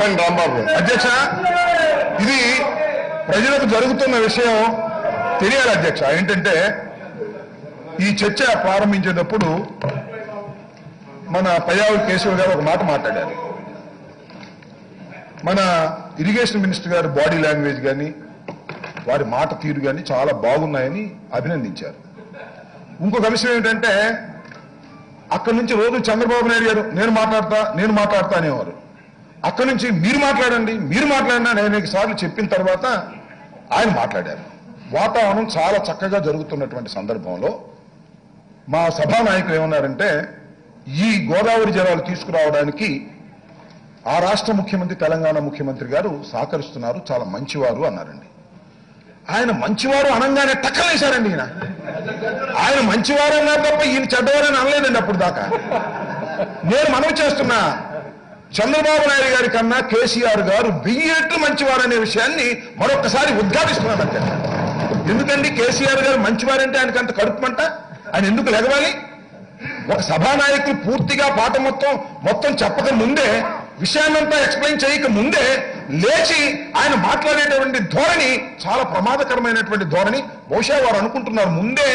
రాంబాబు అధ్యక్ష, ఇది ప్రజలకు జరుగుతున్న విషయం తెలియాలి అధ్యక్ష. ఏంటంటే ఈ చర్చ ప్రారంభించేటప్పుడు మన పయ్యావుల కేశవ్ గారు ఒక మాట మాట్లాడారు. మన ఇరిగేషన్ మినిస్టర్ గారు బాడీ లాంగ్వేజ్ కానీ వారి మాట తీరు కానీ చాలా బాగున్నాయని అభినందించారు. ఇంకొక విషయం ఏంటంటే అక్కడి నుంచి రోజు చంద్రబాబు నాయుడు గారు నేను మాట్లాడతా అనేవారు. అక్కడి నుంచి మీరు మాట్లాడండి నేను అనేక సార్లు చెప్పిన తర్వాత ఆయన మాట్లాడారు. వాతావరణం చాలా చక్కగా జరుగుతున్నటువంటి సందర్భంలో మా సభా నాయకులు ఏమన్నారంటే ఈ గోదావరి జలాలు తీసుకురావడానికి ఆ రాష్ట్ర ముఖ్యమంత్రి తెలంగాణ ముఖ్యమంత్రి గారు సహకరిస్తున్నారు, చాలా మంచివారు అన్నారండి. ఆయన మంచివారు అనగానే టక్కలేశారండి. ఆయన మంచివారు అన్నారు తప్ప ఈయన చెడ్డవారని అనలేదండి అప్పుడు దాకా. నేను మనవి చేస్తున్నా, చంద్రబాబు నాయుడు గారి కన్నా కేసీఆర్ గారు 1000 రెట్లు మంచివారు అనే విషయాన్ని మరొకసారి ఉద్ఘాటిస్తున్నాను అంతే. ఎందుకండి కేసీఆర్ గారు మంచివారంటే ఆయనకి అంత కడుపుమంట? ఆయన ఎందుకు లెగవాలి? ఒక సభానాయకులు పూర్తిగా పాట మొత్తం చెప్పక ముందే, విషయాన్నంతా ఎక్స్ప్లెయిన్ చేయక ముందే లేచి ఆయన మాట్లాడేటువంటి ధోరణి చాలా ప్రమాదకరమైనటువంటి ధోరణి. బహుశా వారు అనుకుంటున్నారు ముందే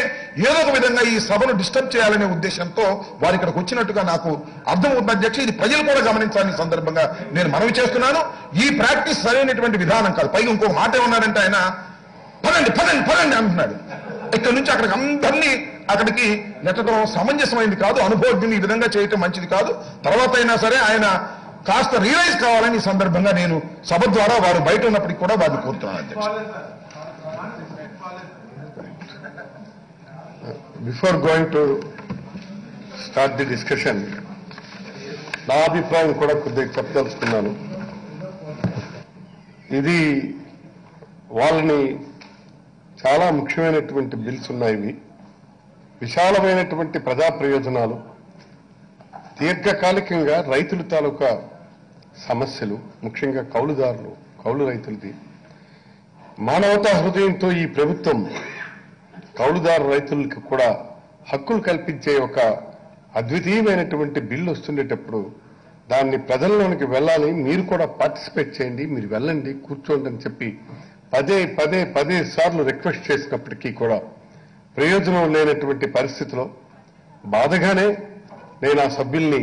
ఏదో ఒక విధంగా ఈ సభను డిస్టర్బ్ చేయాలనే ఉద్దేశంతో వారు ఇక్కడికి వచ్చినట్టుగా నాకు అర్థమవుతుంది అధ్యక్ష. ఇది ప్రజలు కూడా గమనించాలని సందర్భంగా నేను మనవి చేస్తున్నాను. ఈ ప్రాక్టీస్ సరైనటువంటి విధానం కాదు. పైగా ఇంకొక మాట ఏమన్నారంటే ఆయన పదండి అంటున్నాడు. ఇక్కడ నుంచి అక్కడికి అందరినీ అక్కడికి నెట్టడం సమంజసమైంది కాదు, అనుభవజ్ఞుని ఈ విధంగా చేయటం మంచిది కాదు. తర్వాత అయినా సరే ఆయన కాస్త రియలైజ్ కావాలని ఈ సందర్భంగా నేను సభ ద్వారా వారు బయట ఉన్నప్పటికీ కూడా వారిని కోరుతున్నాను అధ్యక్ష. Before going to start the discussion, నా అభిప్రాయం కూడా కొద్దిగా చెప్పదలుచుకున్నాను. ఇది వాళ్ళని చాలా ముఖ్యమైనటువంటి బిల్స్ ఉన్నాయి. విశాలమైనటువంటి ప్రజా ప్రయోజనాలు, దీర్ఘకాలికంగా రైతుల తాలూకా సమస్యలు, ముఖ్యంగా కౌలు రైతులది. మానవతా హృదయంతో ఈ ప్రభుత్వం కౌలుదారు రైతులకు కూడా హక్కులు కల్పించే ఒక అద్వితీయమైనటువంటి బిల్లు వస్తుండేటప్పుడు దాన్ని ప్రజల్లోనికి వెళ్ళాలి, మీరు కూడా పార్టిసిపేట్ చేయండి, మీరు వెళ్ళండి, కూర్చోండి అని చెప్పి పదే సార్లు రిక్వెస్ట్ చేసినప్పటికీ కూడా ప్రయోజనం లేనటువంటి పరిస్థితిలో బాధగానే నేను ఆ సభ్యుల్ని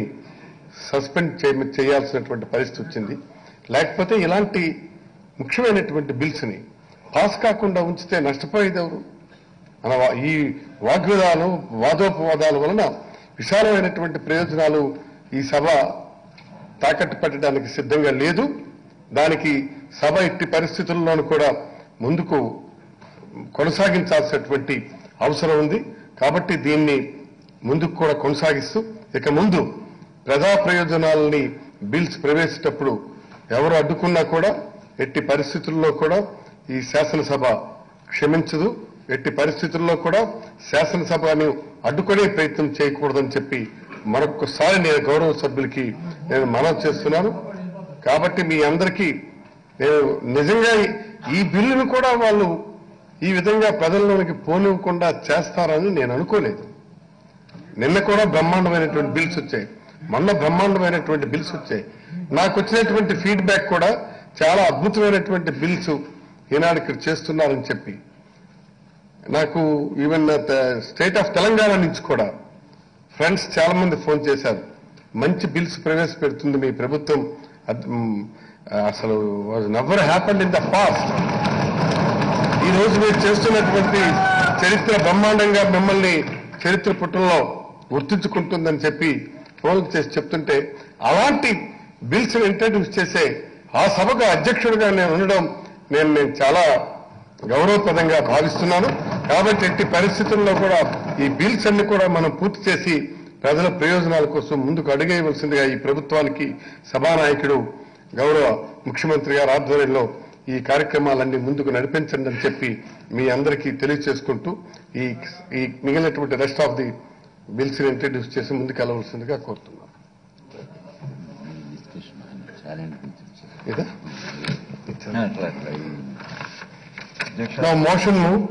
సస్పెండ్ చేయాల్సినటువంటి పరిస్థితి వచ్చింది. లేకపోతే ఇలాంటి ముఖ్యమైనటువంటి బిల్స్ని పాస్ కాకుండా ఉంచితే నష్టపోయేది ఎవరు? ఈ వాదోపవాదాల వలన విశాలమైనటువంటి ప్రయోజనాలు ఈ సభ తాకట్టు పెట్టడానికి సిద్ధంగా లేదు. దానికి సభ ఎట్టి పరిస్థితుల్లోనూ కూడా ముందుకు కొనసాగించాల్సినటువంటి అవసరం ఉంది. కాబట్టి దీన్ని ముందుకు కూడా కొనసాగిస్తూ ఇక ముందు ప్రజా ప్రయోజనాలని బిల్స్ ప్రవేశించేటప్పుడు ఎవరు అడ్డుకున్నా కూడా ఎట్టి పరిస్థితుల్లో కూడా ఈ శాసనసభ క్షమించదు. ఎట్టి పరిస్థితుల్లో కూడా శాసనసభను అడ్డుకునే ప్రయత్నం చేయకూడదని చెప్పి మరొకసారి నేను గౌరవ సభ్యులకి నేను మనవి చేస్తున్నాను. కాబట్టి మీ అందరికీ నేను నిజంగా ఈ బిల్లును కూడా వాళ్ళు ఈ విధంగా ప్రజల్లోనికి పోనివ్వకుండా చేస్తారని నేను అనుకోలేదు. నిన్న కూడా బ్రహ్మాండమైనటువంటి బిల్స్ వచ్చాయి, మొన్న బ్రహ్మాండమైనటువంటి బిల్స్ వచ్చాయి. నాకు వచ్చినటువంటి ఫీడ్బ్యాక్ కూడా చాలా అద్భుతమైనటువంటి బిల్స్ ఈనాడు ఇక్కడ చేస్తున్నారని చెప్పి నాకు ఈవెన్ స్టేట్ ఆఫ్ తెలంగాణ నుంచి కూడా ఫ్రెండ్స్ చాలా మంది ఫోన్ చేశారు. మంచి బిల్స్ ప్రవేశపెడుతుంది మీ ప్రభుత్వం, అసలు was never happened in the past. ఈ రోజు మీరు చేస్తున్నటువంటి చరిత్ర బ్రహ్మాండంగా మిమ్మల్ని చరిత్ర పుటంలో గుర్తించుకుంటుందని చెప్పి ఫోన్లు చేసి చెప్తుంటే అలాంటి బిల్స్ ఇంట్రడ్యూస్ చేసే ఆ సభకు అధ్యక్షుడిగా నేను ఉండడం నేను చాలా గౌరవప్రదంగా భావిస్తున్నాను. కాబట్టి ఎట్టి పరిస్థితుల్లో కూడా ఈ బిల్స్ అన్ని కూడా మనం పూర్తి చేసి ప్రజల ప్రయోజనాల కోసం ముందుకు అడుగేయవలసిందిగా ఈ ప్రభుత్వానికి సభానాయకుడు గౌరవ ముఖ్యమంత్రి గారి ఆధ్వర్యంలో ఈ కార్యక్రమాలన్నీ ముందుకు నడిపించండి అని చెప్పి మీ అందరికీ తెలియజేసుకుంటూ ఈ మిగిలినటువంటి rest of the bills introduce చేసి ముందుకు వెళ్ళవలసిందిగా కోరుతున్నాను. Now motion move